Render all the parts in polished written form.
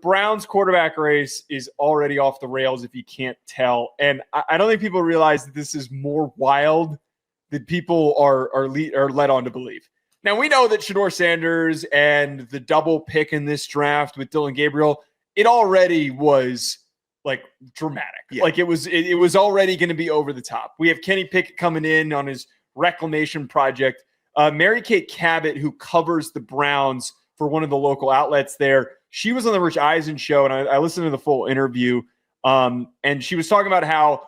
Browns quarterback race is already off the rails if you can't tell. And I don't think people realize that this is more wild than people are led on to believe. Now, we know that Shedeur Sanders and the double pick in this draft with Dillon Gabriel, it already was like dramatic. Yeah. Like it was already going to be over the top. We have Kenny Pickett coming in on his reclamation project. Mary Kate Cabot, who covers the Browns for one of the local outlets there, she was on the Rich Eisen show, and I listened to the full interview. And she was talking about how,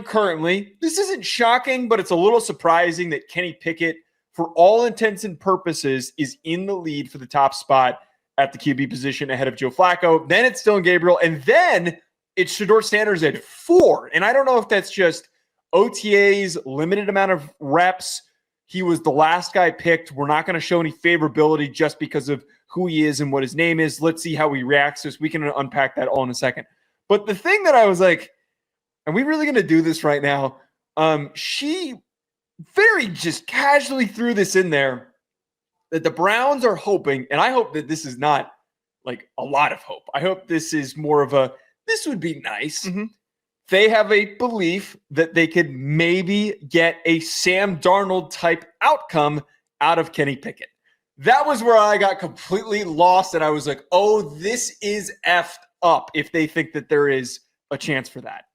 currently, this isn't shocking, but it's a little surprising that Kenny Pickett, for all intents and purposes, is in the lead for the top spot at the QB position ahead of Joe Flacco. Then it's Dillon Gabriel, and then it's Shedeur Sanders at 4. And I don't know if that's just OTA's limited amount of reps. He was the last guy picked. We're not going to show any favorability just because of who he is and what his name is. Let's see how he reacts to this. We can unpack that all in a second. But the thing that I was like, are we really going to do this right now? She very just casually threw this in there that the Browns are hoping, and I hope that this is not like a lot of hope. I hope this is more of a, this would be nice. Mm-hmm. They have a belief that they could maybe get a Sam Darnold type outcome out of Kenny Pickett. That was where I got completely lost, and I was like, oh, this is effed up if they think that there is a chance for that.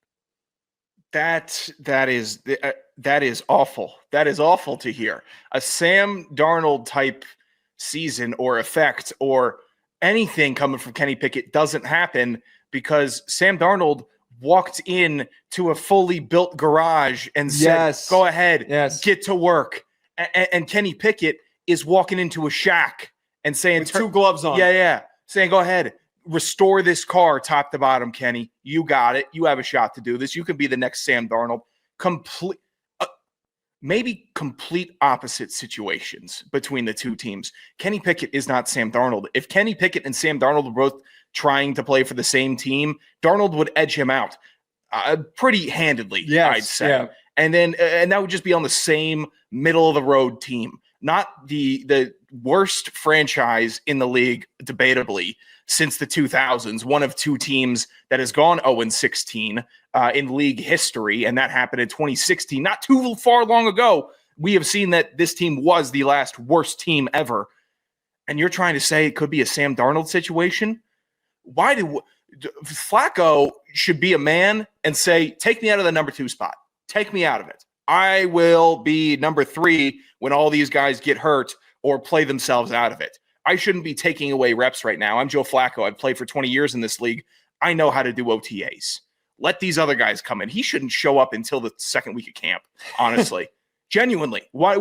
That is awful. That is awful to hear. A Sam Darnold type season or effect or anything coming from Kenny Pickett doesn't happen because Sam Darnold walked in to a fully built garage and said, go ahead, get to work. And Kenny Pickett is walking into a shack and saying, with 2 gloves on. Yeah. Saying, go ahead, restore this car top to bottom, Kenny. You got it. You have a shot to do this. You can be the next Sam Darnold. Maybe complete opposite situations between the two teams. Kenny Pickett is not Sam Darnold. If Kenny Pickett and Sam Darnold were both trying to play for the same team, Darnold would edge him out pretty handedly, I'd say. Yeah. And that would just be on the same middle of the road team, not the worst franchise in the league, debatably, since the 2000s, one of 2 teams that has gone 0-16 in league history, and that happened in 2016. Not too far long ago, we have seen that this team was the last worst team ever. And you're trying to say it could be a Sam Darnold situation? Flacco should be a man and say, take me out of the number 2 spot. Take me out of it. I will be number 3 when all these guys get hurt or play themselves out of it. I shouldn't be taking away reps right now. I'm Joe Flacco. I've played for 20 years in this league. I know how to do OTAs. Let these other guys come in. He shouldn't show up until the second week of camp, honestly. Genuinely. Why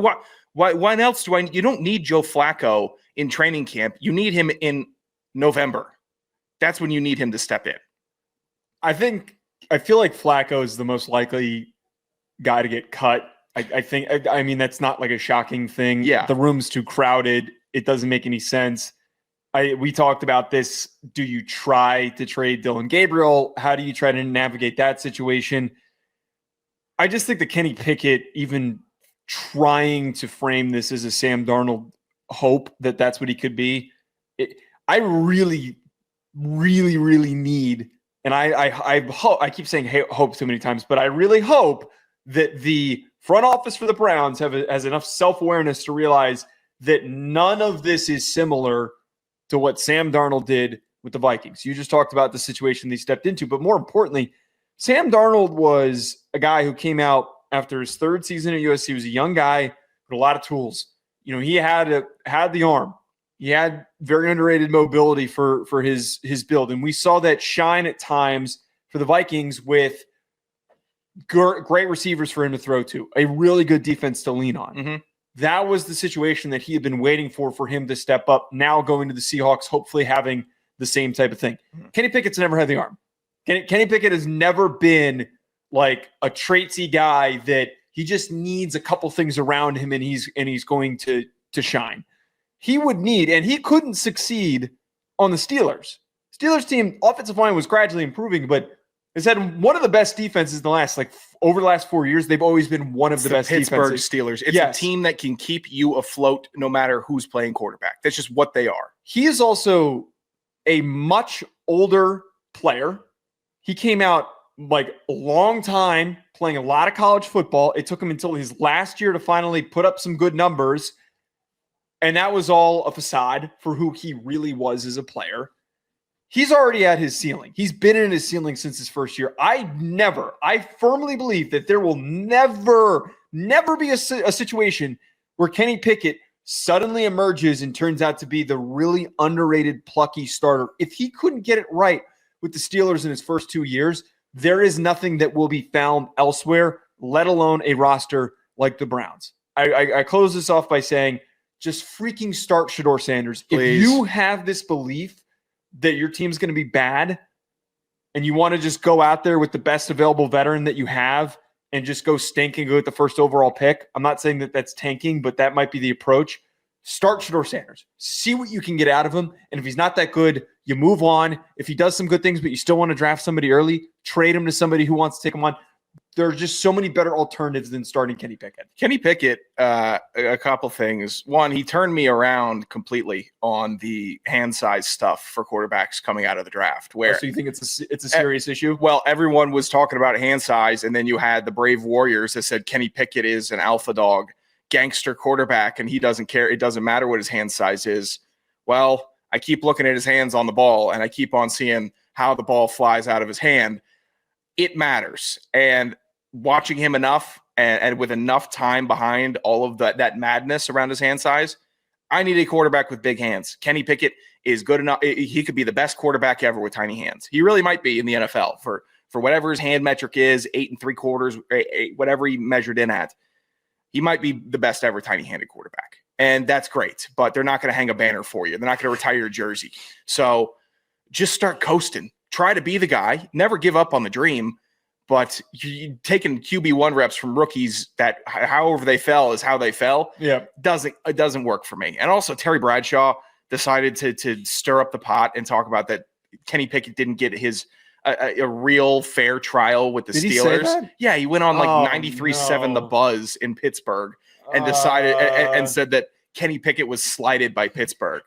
else do you don't need Joe Flacco in training camp. You need him in November. That's when you need him to step in. I feel like Flacco is the most likely guy to get cut. I mean, that's not like a shocking thing. Yeah. The room's too crowded. It doesn't make any sense. We talked about this. Do you try to trade Dillon Gabriel? How do you try to navigate that situation? I just think that Kenny Pickett, even trying to frame this as a Sam Darnold hope that that's what he could be, I really, really, really need, and I hope, I keep saying hope too many times, but I really hope that the front office for the Browns has enough self-awareness to realize that none of this is similar to what Sam Darnold did with the Vikings. You just talked about the situation they stepped into, but more importantly, Sam Darnold was a guy who came out after his 3rd season at USC. He was a young guy with a lot of tools. You know, he had the arm. He had very underrated mobility for his build, and we saw that shine at times for the Vikings with great receivers for him to throw to, a really good defense to lean on. Mm-hmm. That was the situation that he had been waiting for him to step up, now going to the Seahawks, hopefully having the same type of thing. Mm-hmm. Kenny Pickett's never had the arm. Kenny Pickett has never been like a traitsy guy that he just needs a couple things around him and he's going to shine. He would need, and he couldn't succeed on the Steelers. Steelers team offensive line was gradually improving, but has had one of the best defenses in the last, over the last 4 years. They've always been one of the best Pittsburgh defenses. Steelers. It's a team that can keep you afloat no matter who's playing quarterback. That's just what they are. He is also a much older player. He came out like a long time playing a lot of college football. It took him until his last year to finally put up some good numbers. And that was all a facade for who he really was as a player. He's already at his ceiling. He's been in his ceiling since his first year. I firmly believe that there will never be a situation where Kenny Pickett suddenly emerges and turns out to be the really underrated, plucky starter. If he couldn't get it right with the Steelers in his first 2 years, there is nothing that will be found elsewhere, let alone a roster like the Browns. I close this off by saying, just freaking start Shedeur Sanders. Please. If you have this belief that your team's going to be bad and you want to just go out there with the best available veteran that you have and just go stink and go with the first overall pick, I'm not saying that that's tanking, but that might be the approach. Start Shedeur Sanders. See what you can get out of him. And if he's not that good, you move on. If he does some good things, but you still want to draft somebody early, trade him to somebody who wants to take him on. There are just so many better alternatives than starting Kenny Pickett. Kenny Pickett, a couple things. One, he turned me around completely on the hand size stuff for quarterbacks coming out of the draft. Where So you think it's a serious issue? Well, everyone was talking about hand size, and then you had the Brave Warriors that said Kenny Pickett is an alpha dog, gangster quarterback, and he doesn't care. It doesn't matter what his hand size is. Well, I keep looking at his hands on the ball, and I keep on seeing how the ball flies out of his hand. It matters. And watching him enough and with enough time behind all of that madness around his hand size, I need a quarterback with big hands. Kenny Pickett is good enough. He could be the best quarterback ever with tiny hands. He really might be in the NFL for whatever his hand metric is, 8 3/4, whatever he measured in at. He might be the best ever tiny-handed quarterback. And that's great, but they're not going to hang a banner for you. They're not going to retire your jersey. So just start coasting. Try to be the guy. Never give up on the dream. But you taking QB1 reps from rookies that however they fell is how they fell. Yeah. It doesn't work for me. And also Terry Bradshaw decided to stir up the pot and talk about that Kenny Pickett didn't get his a real fair trial with the Did Steelers. he say that? Yeah, he went on like 93-7 no. The Buzz in Pittsburgh and decided and said that Kenny Pickett was slighted by Pittsburgh.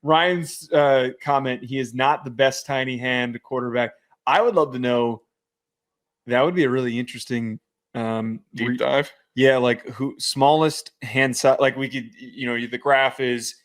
Ryan's comment, he is not the best tiny hand quarterback. I would love to know. That would be a really interesting Deep dive. Yeah, like who smallest hand size. Like we could, the graph is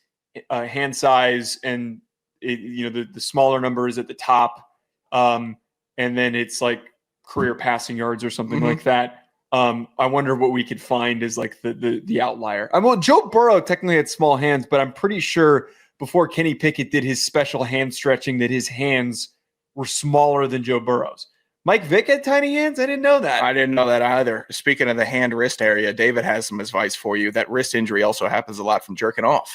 hand size, and the smaller number is at the top, and then it's like career passing yards or something like that. I wonder what we could find is like the outlier. Well, Joe Burrow technically had small hands, but I'm pretty sure before Kenny Pickett did his special hand stretching that his hands were smaller than Joe Burrow's. Mike Vick had tiny hands? I didn't know that. I didn't know that either. Speaking of the hand-wrist area, David has some advice for you. That wrist injury also happens a lot from jerking off.